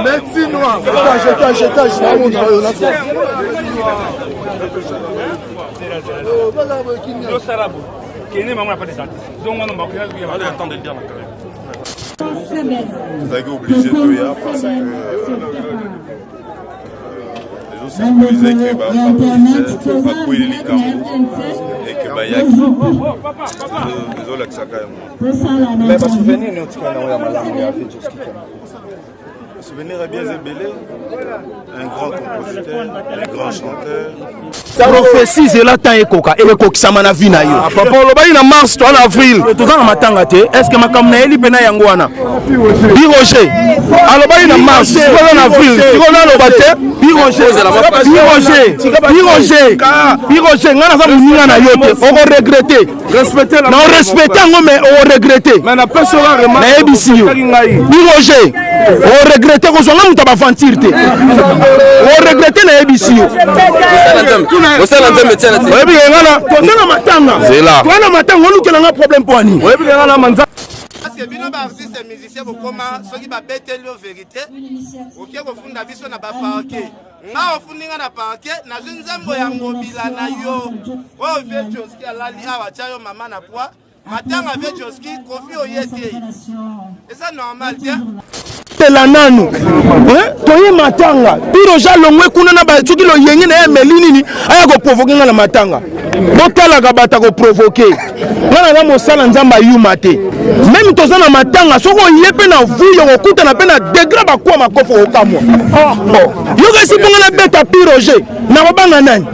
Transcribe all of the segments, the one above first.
Médecine noire. Vous avez obligé de y avoir parce que les autres symbolisent que pas couiller les cameroun et que Bayaki les autres l'acceptent. Mais ma souvenir n'est pas là. Le souvenir est bien ébellé. Un grand compositeur, un grand chanteur. Prophétie c'est là tant ekoka ekokisama na vie na yo papa loba ina mars to en avril tozana matanga te est-ce que makamna eli pena yango wana Biroger aloba ina mars to en avril tikola loba te Biroger ngana za muninga na yo te oko regretter respecter la non respecter ngo mais o regretter mais na personne remarque na ebisi yo Biroger o regretter ko zonga muta ba fantir te o regretter na ebisi yo Vous avez un métier là. Oui, bien là. Toi matanga. C'est là. Toi matanga, on nous a un problème pour nous. Oui, bien là manza. Parce que bino ba artiste musicien ko koma soki ba beteli o vérité. Okie ko funda biso na ba parquet. Nga ofuninga na parquet na nzambo ya ngobila na yo. O Vejoski alali awa chayo mama na poa. Matanga Vejoski kofi oyete. Et ça normal tiens. La nanu toye matanga piro jalongwe kuna na ba tuki lo yengi na melini ni aya ko provoquer na matanga botala ka bata ko provoquer ngana na mosala nzamba yuma te même tozana matanga soko yepe na vuyo ko kuta na pena degra ba kwa makofo okamwa yo ke si bonga na beta piro je na babanga nani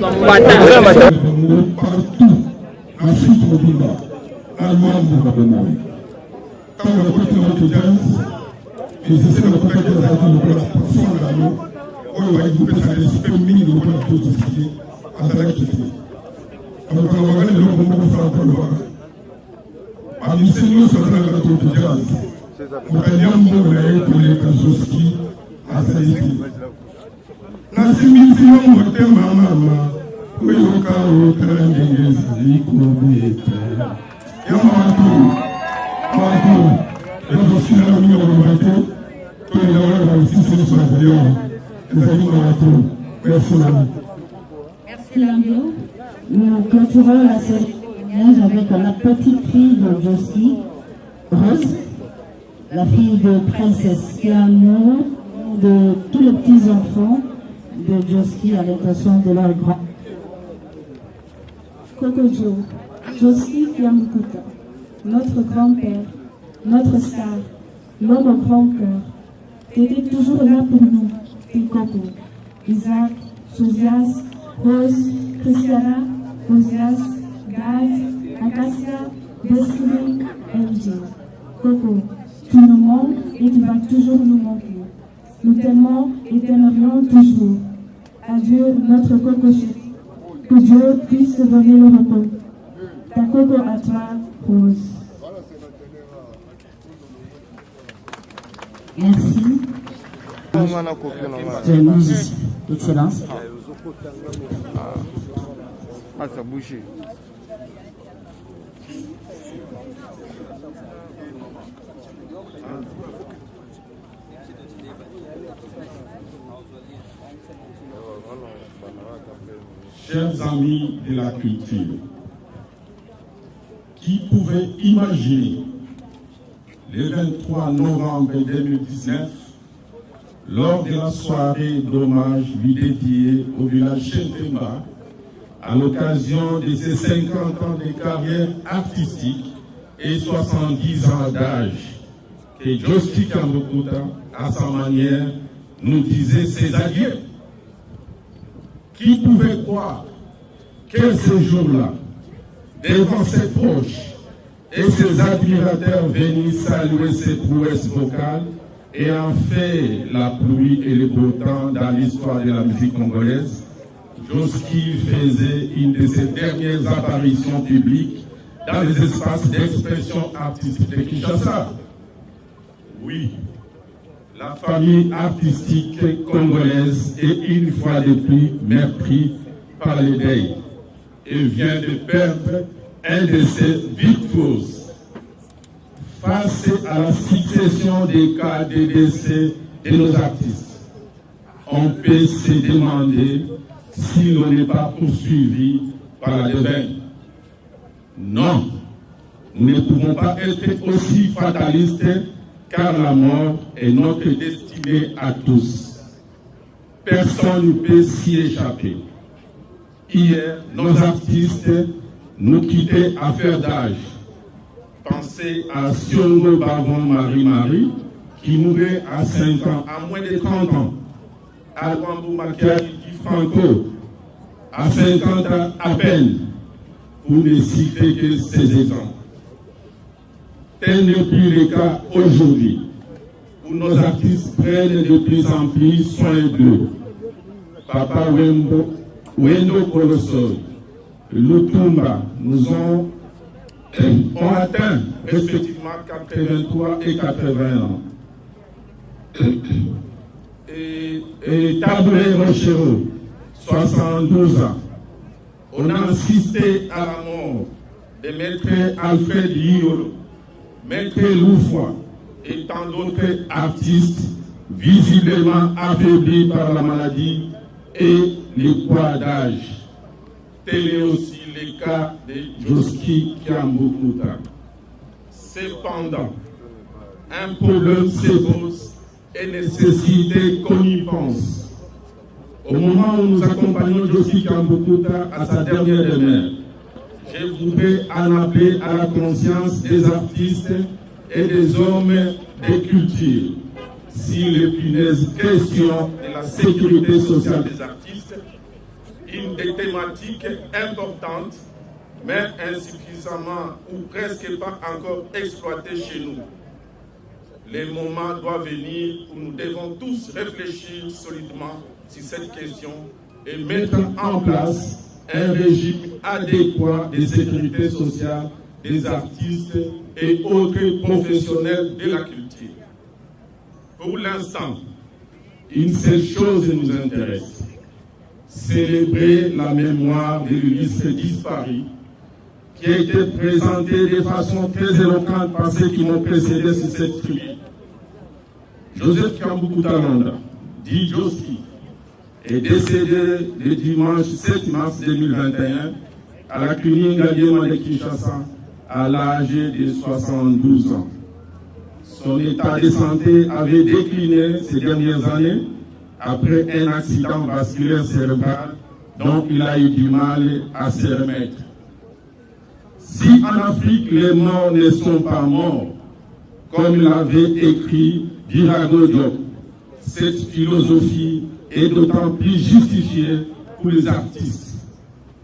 et c'est ça le contact de la radio, le profond de l'eau, où il faut faire des super mini de l'eau de société à la qualité. Alors, quand on va aller, on va faire encore le voir. À l'enseignant sur la radio de jazz, on va aller en mot pour les Kazoski à Saïti. Nassimisi yomote mama, uyoka ukarangezi kubete. Yamatu, matu. Merci Lambio. Nous clôturons la cérémonie avec la petite fille de Joski, Rose, la fille de Princesse, qui a amour de tous les petits enfants de Joski à l'intention de leur grand. Kokojo, Joski Fiambukuta, notre grand-père. Notre star, l'homme au grand cœur, t'étais toujours là pour nous, tes Coco, Isaac, Josias, Rose, Christiana, Osias, Gad, Acacia, Destiny, LG. Coco, tu nous manques et tu vas toujours nous manquer. Nous t'aimons et t'aimerions toujours. Adieu notre Coco chéri. Que Dieu puisse te donner le repos. Ta Coco à toi, Rose. Merci. Excellence. Ah, ça bouge. Chers amis de la culture, qui pouvait imaginer le 23 novembre 2019, lors de la soirée d'hommage lui dédiée au village Chentemba, à l'occasion de ses 50 ans de carrière artistique et 70 ans d'âge, que Joski Kambukuta, à sa manière, nous disait ses adieux. Qui pouvait croire que ce jour-là, devant ses proches et ses admirateurs venus saluer ses prouesses vocales et en fait la pluie et le beau temps dans l'histoire de la musique congolaise, Joski faisait une de ses dernières apparitions publiques dans les espaces d'expression artistique de Kinshasa. Oui, la famille artistique congolaise est une fois de plus meurtrie par les deuils et vient de perdre un de ses virtuoses. face à la succession des cas de décès de nos artistes, on peut se demander si l'on n'est pas poursuivi par la déveine. Non, nous ne pouvons pas être aussi fatalistes car la mort est notre destinée à tous. Personne ne peut s'y échapper. Hier, nos artistes nous quittaient à faire d'âge. Pensez à Siongo Bavon Marie-Marie qui mourait à 5 ans, à moins de 30 ans. À Luambo Makiari Di Franco, à 50 ans à peine, pour ne citer que ces exemples. Tel n'est plus le cas aujourd'hui, où nos artistes prennent de plus en plus soin d'eux. Papa Wendo Colossol, Lutumba nous ont atteint respectivement 83 et 80 ans. Et Tablé Rochero, 72 ans. On a assisté à la mort de Maître Alfred Liolo, Maître Loufoy et tant d'autres artistes visiblement affaiblis par la maladie et le poids d'âge. Tel est aussi le cas de Joski Kiambukuta. Cependant, un problème se pose et nécessite qu'on y pense. Au moment où nous accompagnons Joski Kiambukuta à sa dernière demeure, je voudrais en appeler à la conscience des artistes et des hommes de culture. S'il est une question de la sécurité sociale des artistes, une des thématiques importantes, mais insuffisamment ou presque pas encore exploitée chez nous. Le moment doit venir où nous devons tous réfléchir solidement sur cette question et mettre en place un régime adéquat de sécurité sociale des artistes et autres professionnels de la culture. Pour l'instant, une seule chose nous intéresse: célébrer la mémoire de l'illustre disparu, qui a été présenté de façon très éloquente par ceux qui m'ont précédé sur cette tribune. Joseph Kiambukuta Landa, dit Joski, est décédé le dimanche 7 mars 2021 à la clinique Ngaliema de Kinshasa à l'âge de 72 ans. Son état de santé avait décliné ces dernières années après un accident vasculaire cérébral dont il a eu du mal à se remettre. Si en Afrique les morts ne sont pas morts, comme l'avait écrit Birago Diop, cette philosophie est d'autant plus justifiée pour les artistes.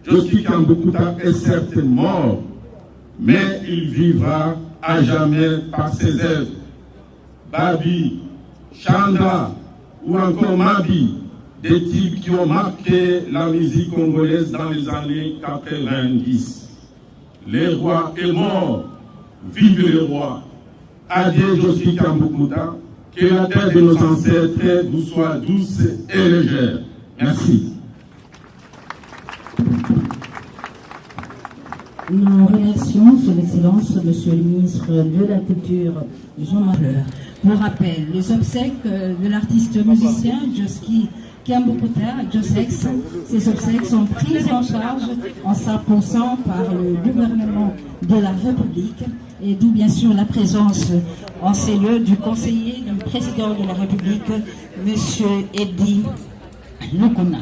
Joski Kiambukuta est certes mort, mais il vivra à jamais par ses œuvres. Babi, Chanda ou encore Mabi, des types qui ont marqué la musique congolaise dans les années 90. Le roi est mort, vive le roi. Adieu Joski Kiambukuta, que la terre de nos ancêtres nous soit douce et légère. Merci. Nous remercions Son Excellence, Monsieur le ministre de la Culture, Jean-Marc. Pour rappel, les obsèques de l'artiste musicien Joski Kiambukuta, Josex, ces obsèques sont prises en charge en 100% par le gouvernement de la République, et d'où bien sûr la présence en ces lieux du conseiller du président de la République, Monsieur Eddy Lukuna.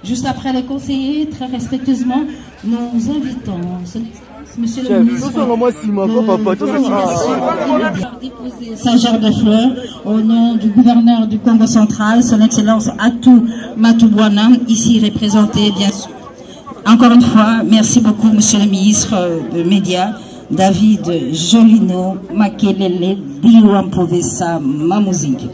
Juste après les conseillers, très respectueusement, nous invitons Monsieur le ministre de déposer sa gerbe de fleurs au nom du gouverneur du Congo central, Son Excellence Atou Matubwana, ici représenté bien sûr. Encore une fois, merci beaucoup Monsieur le ministre de Médias, David Jolino Makelele Diouamprovesa Mamouzik.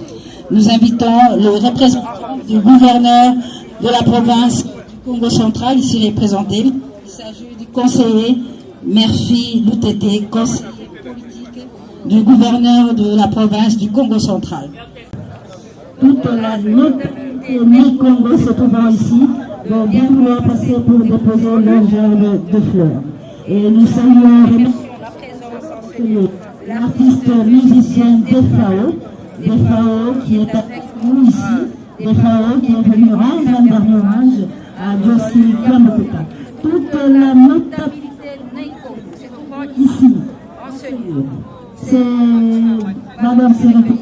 Nous invitons le représentant du gouverneur de la province du Congo central, ici représenté. Il s'agit du conseiller Murphy Lutete, conseiller politique du gouverneur de la province du Congo central. Toute la notabilité Congo se trouvant ici vont bien vouloir passer pour déposer leur gerbe de fleurs. Et nous saluons la présence l'artiste musicien Defao qui est avec nous ici, Defao qui est venu rendre un dernier hommage à Joski Kambukuta. Toute la notabilité se trouvant ici, en ce lieu. C'est Madame Sérénie,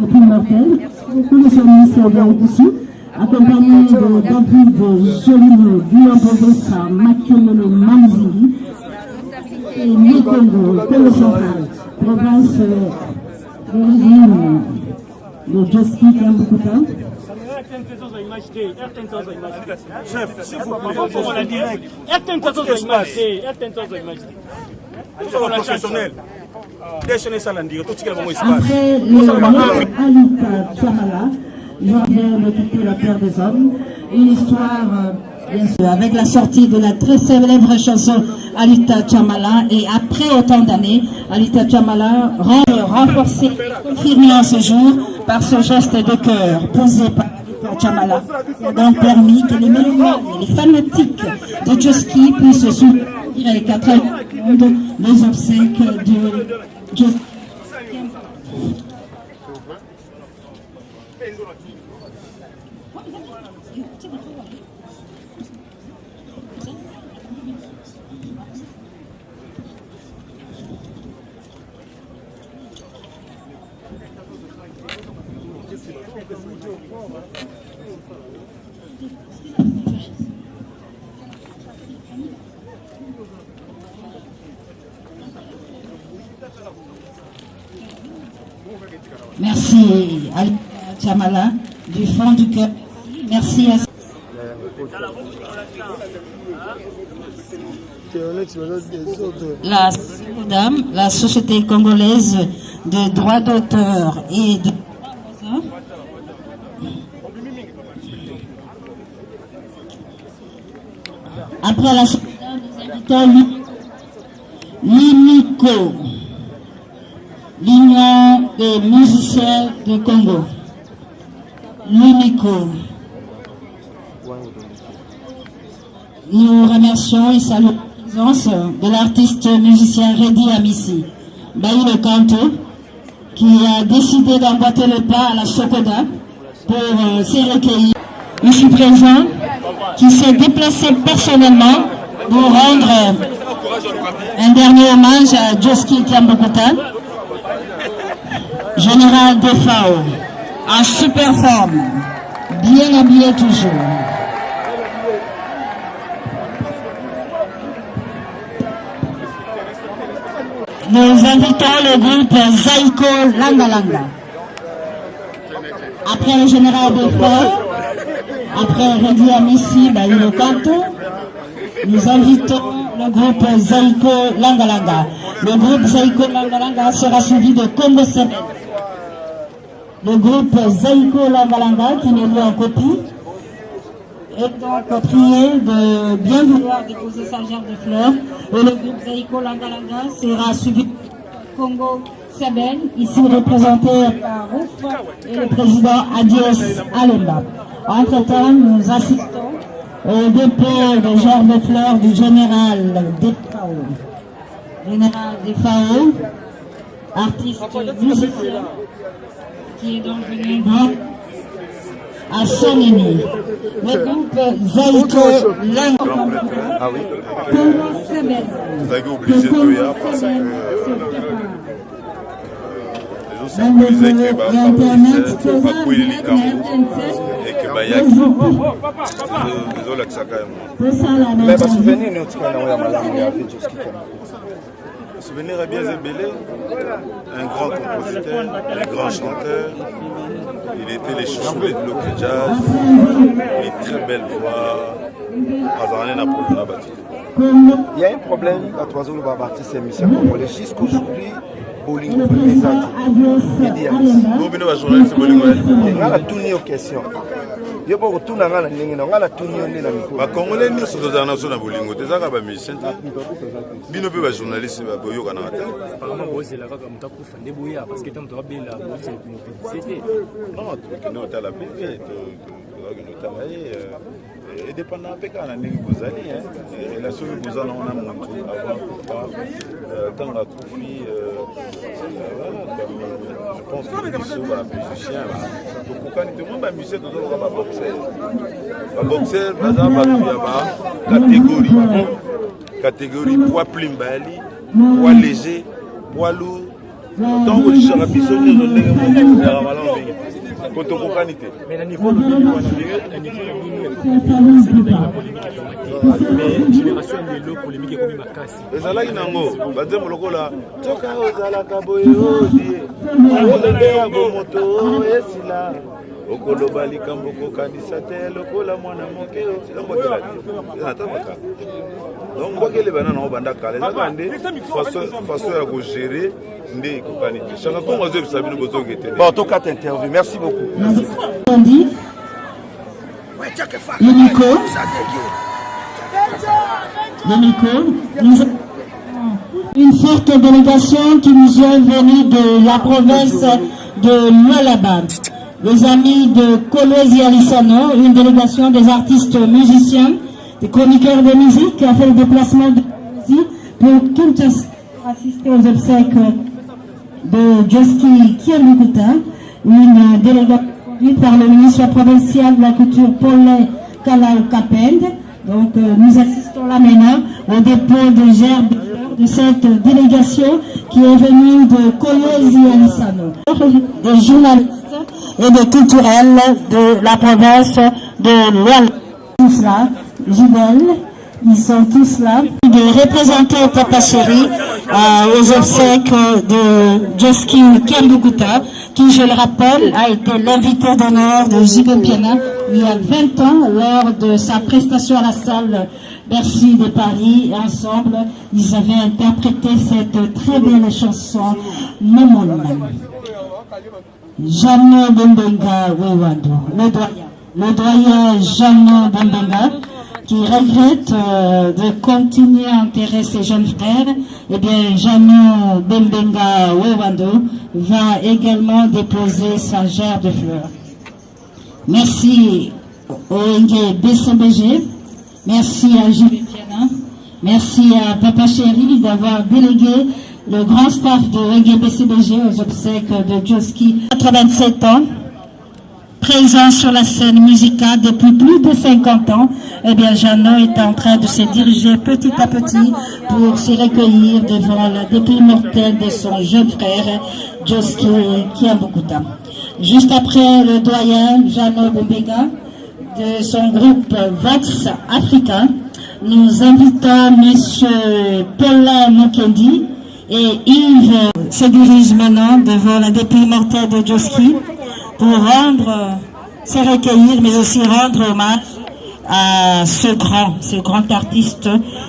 le plus mortel. Beaucoup de ce ministère vient ici, accompagné de David Jolino, Guillaume Bogessa, Makemelo Manzili, et Nikongo, Congo central, province d'origine de Joski Kambukuta. Chef, s'il vous plaît, on a direct. Professionnel. Après Alita Chamala, Jean-Pierre le quitter la terre des hommes, une histoire bien sûr, avec la sortie de la très célèbre chanson Alita Chamala, et après autant d'années, Alita Chamala renforcée et confirmée en ce jour par ce geste de cœur posé par Alita Chamala, qui a donc permis que les mélomanes et les fanatiques de Joski puissent soutenir avec à travers le monde les obsèques de Joski. Merci Alita Chamala du fond du cœur. Merci à la Société congolaise de droits d'auteur et de après la nous invitons l'UNICO, l'Union des musiciens du Congo. L'UNICO. Nous remercions et saluons la présence de l'artiste musicien Redi Amissi, Baïle Kanto, qui a décidé d'emboîter le pas à la Sokoda pour se recueillir. Ici présent, qui s'est déplacé personnellement pour rendre un dernier hommage à Joski Kambukuta, général Defao, en super forme, bien habillé toujours. Nous invitons le groupe Zaiko Langalanga. Après le général Defao, après Redi Amissi, Baïle Kanto, nous invitons le groupe Zaiko Langalanga. Le groupe Zaiko Langalanga sera suivi de Congo Semaine. Le groupe Zaiko Langalanga, qui nous loue en copie, est donc prié de bien vouloir déposer sa gerbe de fleurs. Et le groupe Zaiko Langalanga sera suivi de Congo Semaine, ici représenté par Rouf et le président Adios Alemba. Entre-temps, nous assistons au dépôt de gerbes de fleurs du général Defao. Général Defao, artiste musicien, qui est donc venu à Sonini. Le groupe Zaiko Langalanga. Ah oui. Vous avez obligé de hier parce que les autres symbolisaient que et que Bayaki. Désolé que ça quand même. Mais souvenir nous Souvenir à bien Zébélé, un grand compositeur, un grand chanteur. Il était les chouchous de bloc jazz. Il est très belle voix. Il y a un problème à Toiseau le Babartis et Michel Congolais jusqu'aujourd'hui. Bolingo présente. Il y a tout aux questions. Il y a beaucoup de tout les Congolais ne sont pas dans la bolingo. Des arabes musiciens. Bino peut être journaliste. Apparemment, c'est la vague à Moutakouf. Débrouillard parce que tant que tu as bien la bourse, c'est une publicité. Non, tu as la publicité. et dépendant de ce vous allez, et la seule que vous allez en avoir avant pouvoir, tant à Koufi, je pense que les musiciens, donc quand tout le monde a musicien, tout le monde va boxer. Un boxeur, par exemple, catégorie poids plimbali, poids léger, poids lourd. Tant que je suis habitué, je mais le niveau mais génération de l'eau polémique comme ma casse. Et là, il y a un mot. Bah, dis-moi le coup là. Toka ozala kaboye odi. Olele abomoto esila. Okolo bali kamboko kanisa te lokola mwana moke o. C'est donc quoi là. Attends maka. Donc quoi que les bananes au banda kale. Ça bande façon à gérer ndé kokanité. Changa kongo zebu sabino bozo gete. Bon, en tout cas, t'interview. Merci beaucoup. On dit une forte délégation qui nous est venue de la province de Lualaba. Les amis de Kolwezi Alisano, une délégation des artistes musiciens, des chroniqueurs de musique qui a fait le déplacement de musique pour Kinshasa assister aux obsèques de Joski Kiamukuta, une délégation par le ministre provincial de la culture Paulin Kalau Kapend. Donc nous assistons là maintenant au dépôt de gerbe de cette délégation qui est venue de Kolwezi Alisano, des journalistes et des culturels de la province de Lualaba. Tous là, Gibel, ils sont tous là. De représenter Papa Chéri aux obsèques de Joski Kiamukuta, qui, je le rappelle, a été l'invité d'honneur de J.B. Piana il y a 20 ans lors de sa prestation à la salle Bercy de Paris. Ensemble, ils avaient interprété cette très belle chanson Momona. Jeanne Bembenga Wewando, le doyen Jeanne Bembenga, qui regrette de continuer à enterrer ses jeunes frères. Eh bien, Jeanne Bembenga Wewando va également déposer sa gerbe de fleurs. Merci au Enge BCBG, merci à Julie Piana, merci à Papa Chéri d'avoir délégué le grand staff de Enge BCBG aux obsèques de Joski, 87 ans, présent sur la scène musicale depuis plus de 50 ans. Eh bien, Jeannot est en train de se diriger petit à petit pour se recueillir devant le dépit mortel de son jeune frère, Joski Kiamukuta. Juste après le doyen Jeannot Bembenga de son groupe Vox Africa, nous invitons M. Paulin Mukendi et Yves se dirige maintenant devant le dépit mortel de Joski pour se recueillir, mais aussi rendre hommage à ce grand artiste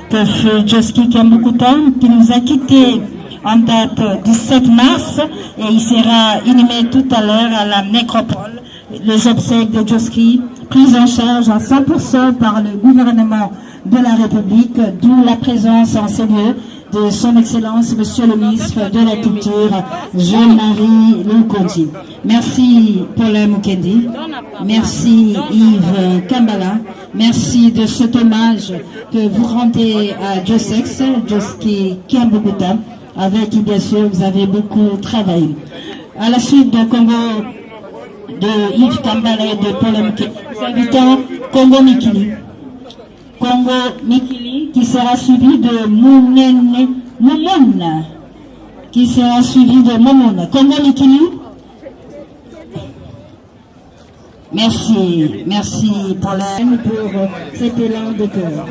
que fut Joski Kiamukuta, qui nous a quittés en date du 7 mars, et il sera inhumé tout à l'heure à la nécropole. Les obsèques de Joski, prises en charge à 100% par le gouvernement de la République, d'où la présence en ces lieux de son Excellence, Monsieur le ministre de la Culture, Jean-Marie Lukonji. Merci Paulin Mukendi, merci Yves Kambala, merci de cet hommage que vous rendez à Joski Kiamukuta, avec qui bien sûr vous avez beaucoup travaillé. À la suite de Congo, de Yves Kambala et de Paulin Mukendi, nous invitons Congo Mikili. Congo Mikili, qui sera suivi de Momona, qui sera suivi de Momona. Congo Mikili. Merci pour cet élan de cœur.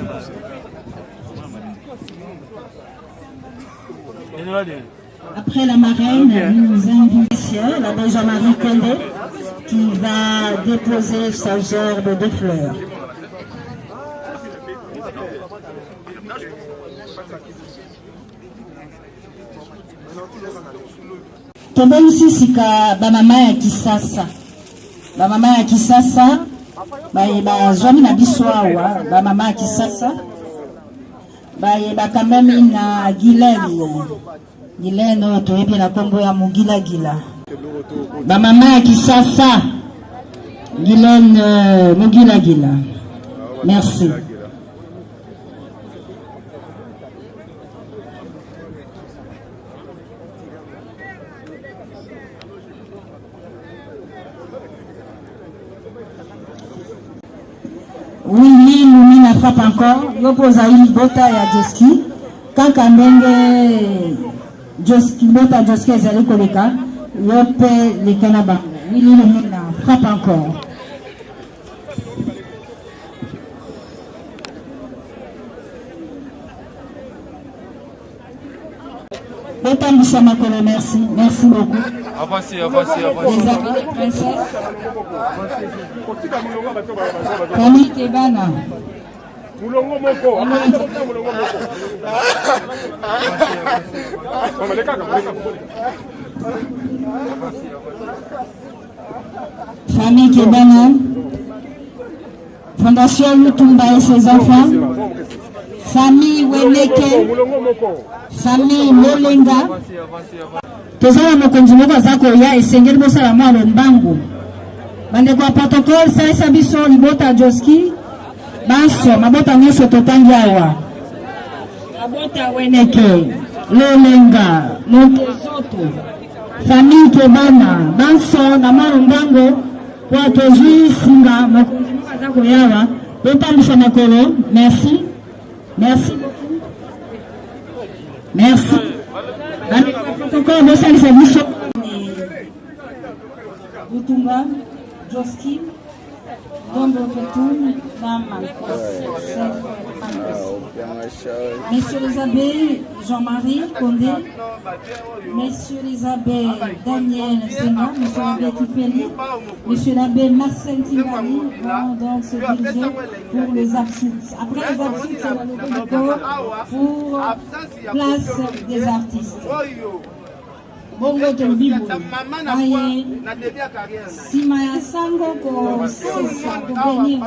Après la marraine, nous invitons l'abbé Jean-Marie Condé qui va déposer sa gerbe de fleurs. Tombe musisika bamama ya kisasa. Bamama ya kisasa bazwami na biso awa bamama ya kisasa bakamami na Gilene oyo toyebi na kombo ya Mugilagila. Bamama ya kisasa Guylaine Mogila. Merci. Willy Lumina frappe encore. Yopoza Bota et Adjoski. Quand Kambenge Bota Adjoski est allé Koleka, Yope les Kanaba. Willy Lumina frappe encore. Bota Missamakolo, merci. Merci beaucoup. Avancez. Les amis des princesses. Camille Kebana. Famille Kebana. Fondation Lutumba et ses enfants. Famille Weneke. Famille Molenga. Tozala mokonzi moko azako ya esengeli bosala mwa lombangu. Bande kwa protocole salisa biso libota Joski. Baso mabota nyonso totangi awa. Mabota Weneke, Lolenga, Montezoto. Famille Kebana, Baso na mwa lombangu kwa tozui singa mokonzi moko azako yawa. Botambisa makolo. Merci. Merci beaucoup. Merci. Encore de salut service. Lutumba, Joski, Dombo Fetoun, Messieurs les abbés Jean-Marie Condé, Messieurs les abbés Daniel Senga, Monsieur l'abbé Kipeli, Monsieur l'abbé Marcel Tingani vont donc se diriger pour les absentes. Après les absentes, c'est le corps pour place des artistes. Bongo Tolbibo, Aye, Simaya Sango, Sesa, Kobeni,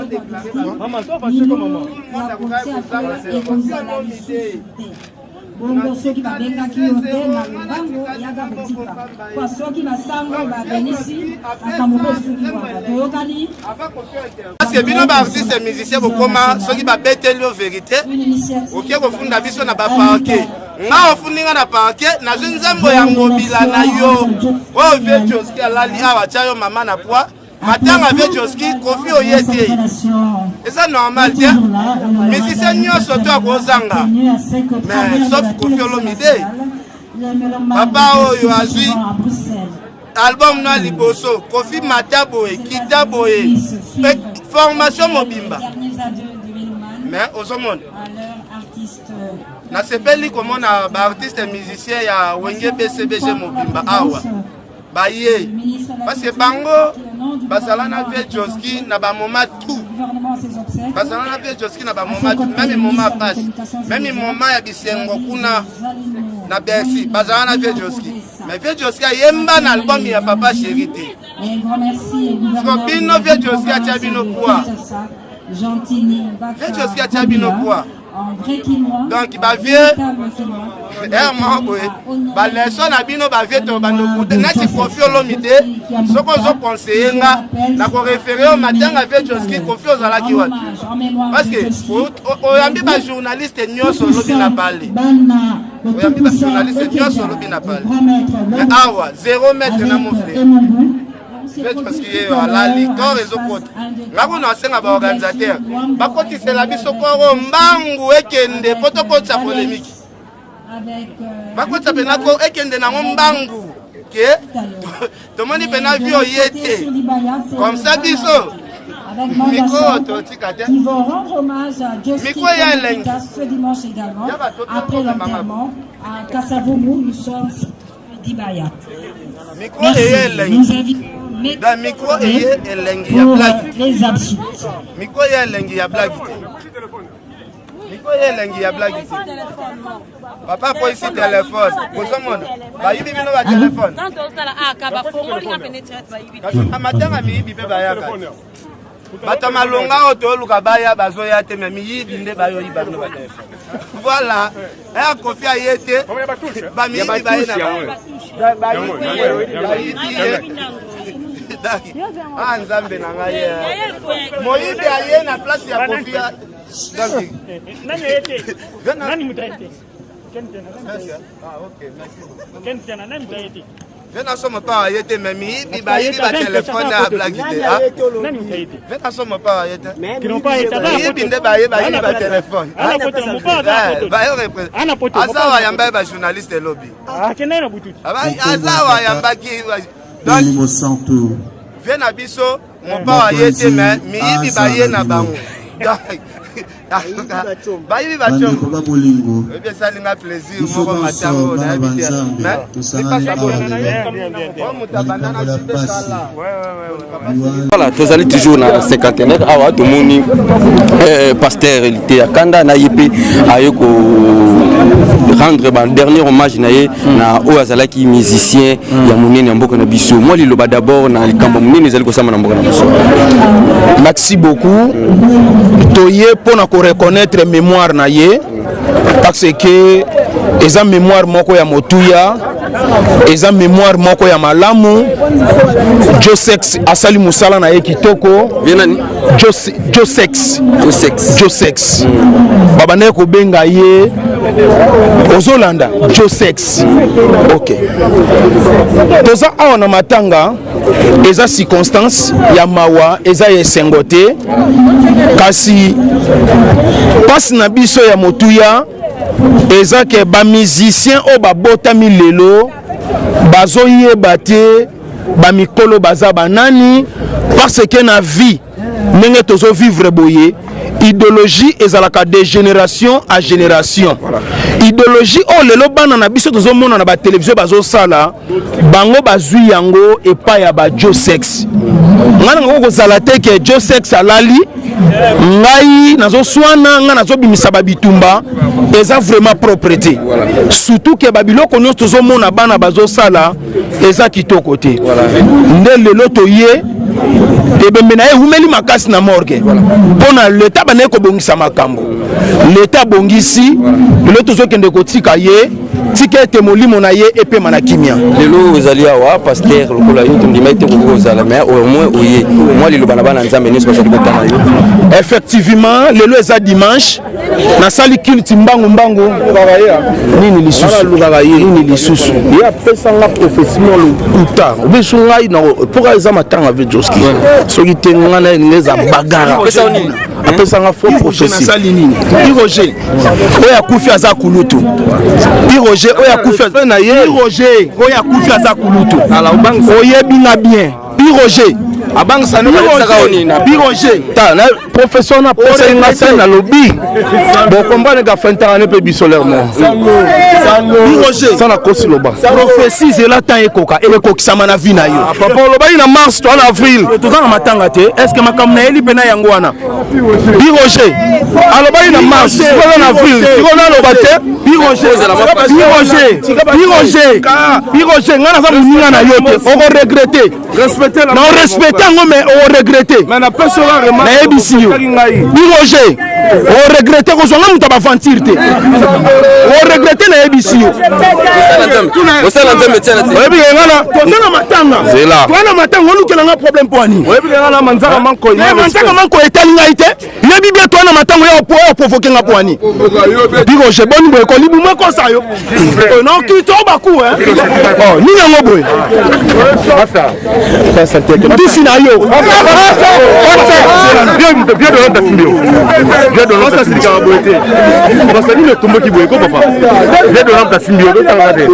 Bongo soki babenga ki hotel na Lubango yaga botika. Kwa soki basango babenisi akamobo soki kwa toyokani. Parce que bino ba artiste musicien bokoma soki ba beteli vérité. Okie ko funda biso na ba parquet. Nga ofuninga na parquet na nzambo ya ngobila na yo. O vie Joski alali awa chayo mama na poa. Matanga avec Joski, Kofi Oyete. Et ça normal, tiens. Mais si c'est nous surtout à Kozanga. Mais sauf Kofi Olomide. Papa Oyo Azui. Album na Liboso. Kofi Mataboe, Kitaboe. Formation Mobimba. Mais aux hommes. Na sepeli comme on a artiste et musicien ya Wenge BCBG Mobimba awa. Baye parce que bango basala na vie Joski na ba moment tout basala na vie Joski na ba moment tout même moment passe même moment ya bisengo kuna na Bercy basala na vie Joski mais vie Joski yemba na album ya Papa Chéri te bino vie Joski a tabino quoi vie Joski a tabino quoi donc ba vie ba leçon na bino ba vie to bando na ti Kofi Olomide soko zo conseiller nga na ko référer au matin avec Joski Kofi ozala ki wapi parce que oyambi ba journaliste nyoso lobi na parler oyambi ba journaliste nyoso lobi na parler awa 0 mètre na mon frère parce que la licorne et autres. Là on a senga ba organisateur. Ba koti c'est la biso ko mbangu ekende potoko tsa polémique. Ba koti pena ko ekende na mbangu ke to moni pena vi oyete. Comme ça biso. Miko to tikate. Ils vont rendre hommage à Joski ce dimanche également après l'enterrement à Kasavumu. Nous sommes d'Ibaya. Miko et Elengi. Da micro et elengi ya blague. Les absentes. Miko et elengi ya blague. Miko et elengi ya blague. Papa pour ici téléphone. Pour ce monde. Ba yibi bino ba téléphone. Quand on sala aka ba fongo linga pénétrer ba yibi. Parce que amatanga mi yibi pe ba yaka. Bata malonga oto luka baya bazoya te mais mi yibi nde ba yo yiba no ba téléphone. Voilà. Et Kofi Ayete. Ba mi yibi ba ina. Ba yibi. Ah, Nzambe na ngai. Moyibi aye na place ya Kofia. Nani mutaite? Ah, ok, merci. Ken tena nani mutaite? Vena somo pa yete memi bi ba yibi ba téléphone à blaguer. Nani mutaite? Vena somo pa yete. Kino pa yete ba. Yibi nde ba yibi ba téléphone. Ana poto mo pa da poto. Ba yo représente. Ana poto. Azawa yamba ba journaliste lobby. Ah, kena na bututi. Azawa yamba ki. Donc Santo. Viens na biso mon pa yete mais mi yibi ba ye na bango. Bayibi bachongo. Ebi salinga plaisir moko matango na bitia. Voilà, tous allez toujours dans 51 awa tout moni pasteur était à Kanda na yepe ayoko rendre ban dernier hommage na ye na Oazala qui musicien ya monene mboka na biso. Moi li loba d'abord na likambo monene ezali ko sama na mboka na biso. Merci beaucoup. Toye pour na reconnaître mémoire na ye parce que eza mémoire moko ya motuya eza mémoire moko ya malamu Josex asali musala na ye kitoko Vienani Josex babane ko benga ye ozolanda Josex. OK, toza awa na matanga eza circonstance ya mawa eza yesengote kasi pasi na biso ya motuya eza ke ba musicien o babotami lelo bazoyeba te ba mikolo baza banani parce que na vie ndenge tozo vivre boye idéologie ezalaka de génération à génération. Idéologie o lelo bana na biso tozo mona na ba télévision bazo sala bango bazui yango epa ya ba Josex. Ngana ngoko zala te ke Josex alali ngai nazo swana nga nazo bimisa ba bitumba eza vraiment propreté. Surtout que babiloko nyonso tozo mona bana bazo sala eza kitoko te. Nde lelo toye ebembe na ye umeli makasi na morgue pona l'état banaye kobongisa makambo l'état bongisi lelo tozokende kotika ye tika ete molimo na ye epema na kimia lelo ozali awa pasteur lokola yo tondima ete kokozala mais au moins oye moi liloba na bana nzambe nyonso basali kotana yo. Effectivement lelo eza dimanche nasali culte mbangu nini lisusu ya pesa nga professionnel luta obeso ngai na pour eza matanga avec Joski soki te nga na ngeza bagara pesa nga faux professionnel nasali nini Roger oya kufi aza kulutu Roger oya kufi na ye Roger oya kufi aza kulutu ala obang oyebi na bien Roger abang sana Roger ta na professeur na pesa nga sana na lobby bon combat nga fentana ne pe bisolaire mo Roger sana kosi loba prophétie zela ta ekoka ekokisama na vie na yo papa loba ina mars to en avril tozana matanga te est-ce que makamna eli pena yango wana Roger aloba ina mars en avril tiko na loba te Roger ngana za muninga na yo te oko regretter respecter na respecter ngo mais o regretter mais na personne vraiment na ebisi yo Roger o regretter ko zonga muta ba ventir te o regretter na ebisi yo osala nzambe tiana te oyebi ngana tozana matanga twana matanga olukela nga problème poani oyebi ngana manzaka manko manzaka manko etali ngai te yebi bien twana matanga yo provoquer nga poani Roger boni boye ko libu moko sa yo non ki to baku oh ni yango boye ça tu na yo bien de l'autre simbio bien de l'autre simbio boete parce que le tombo qui boye ko papa bien de l'autre simbio do tanga de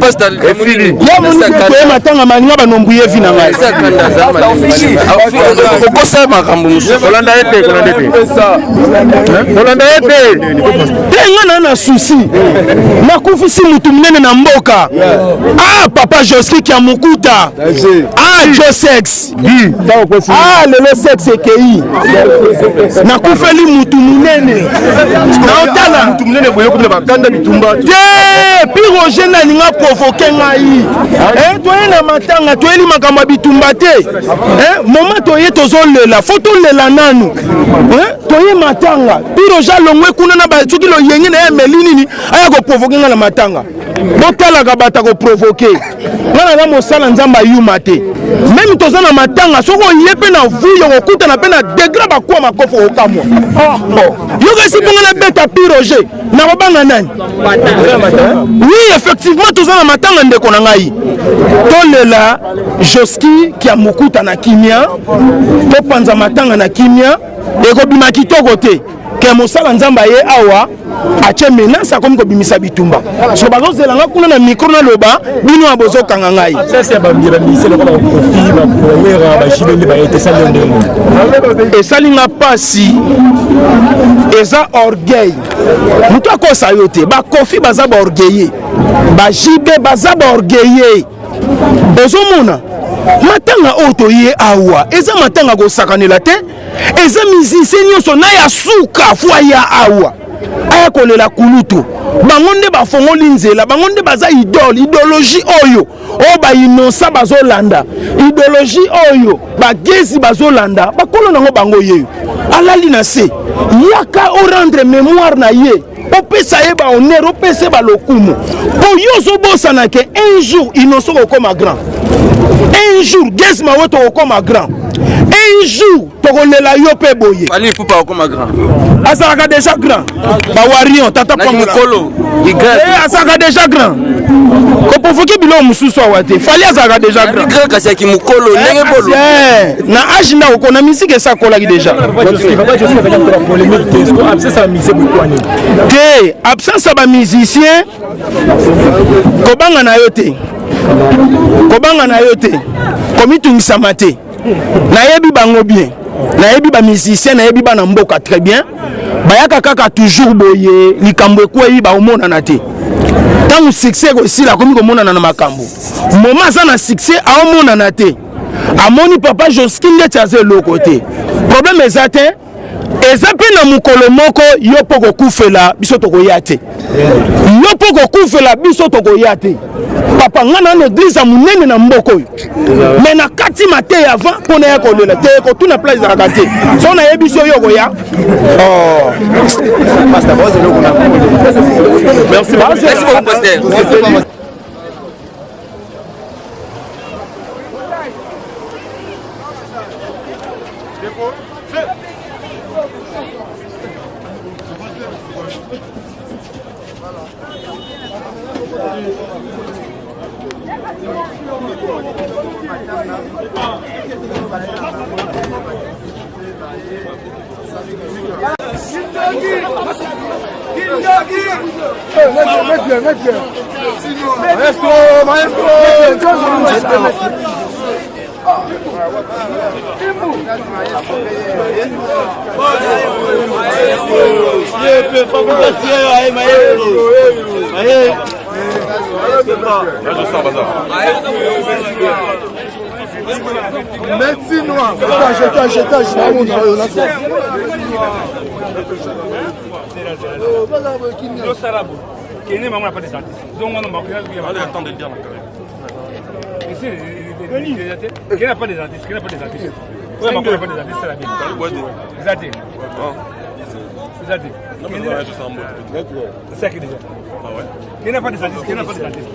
pasta fili ya moni ko matanga mania banombuye vina ngai okosa makambo musu Olanda ete tenga na souci nakufisi mutu munene na mboka ah papa Joski kia mukuta ah Josex ah lelo sex ekei nakufeli mutu munene naotala mutu munene boye ko bakanda bitumba te pi Roger na ninga provoquer ngai toye na matanga toyeli makambo bitumba te moment toye tozolela foto lela nanu toye matanga pi Roger longwe kuna na ba soki lo yengi na emeli nini aya ko provoquer nga na matanga botalaka bato koprovoke ngana na mosala nzambe ayuma te meme toza na matanga soki oye mpe na vuyo kokutana mpe na degré bakuwa makofi okamwa yoka esi mponga na beta piroge na kobanga nani oui effectivement toza na matanga ndeko na ngai tolela Joski kia mokuta na kimia topanza matanga na kimia ekobima kitoko te ke mosala nzamba ye awa ache menace akomi kobimisa bitumba so bazozelanga kuna na micro na loba bino abozokanga ngai esalinga pasi eza orgueil moto akosa yo te bakofi baza baorgueille bajibe baza baorgueille ozomona matanga oyo toye awa eza matanga kosakanela te eza musicien nyonso na ya suka fwa ya awa aya kolela kulutu bango nde bafongoli nzela bango nde baza idéologie oyo oyo bainosa bazolanda idéologie oyo bagezi bazolanda bakolo nango bango yeyo alali na se yaka orendre mémoire na ye opesa ye bahonneur opesa ye balokumu po yo ozobosana ke un jour inoso kokoma grand un jour gezi mawe tokokoma grand un jour tokolela yo mpe boye azalaka déjà grand bawarion tata pamokolo azalaka déjà grand koprovoke biloko mosusu awa te fali azalaka déjà grand na age nda okona misike esakolaki déjà te absence ya bamusicien kobanga na yo te kobanga na yo te komitungisama te nayebi bango bien nayebi bamusicien nayebi bana mboka très bien bayaka kaka toujours boye likambo ekweyi baomonana te ntango succès ekosila akomi komonana na makambo moma aza na succès aomonana te amoni papa Joski ndeti aza eloko te problème eza te eza mpe na mokolo moko yo mpo kokufela biso tokoya te yo mpo kokufela biso tokoya te papa nga na église ya monene na mboka oyo me na kati mate avant mpo na ya kolela te kotuna place ezalaka te so nayebi biso oyo koya merci beaucoup pasteur. Qui n'a pas des artistes, qui n'a pas des artistes. Oui, mais pas des artistes, c'est la bien. Vous êtes. Vous êtes. C'est ça qui est déjà. Qui n'a pas des artistes, qui n'a pas des artistes.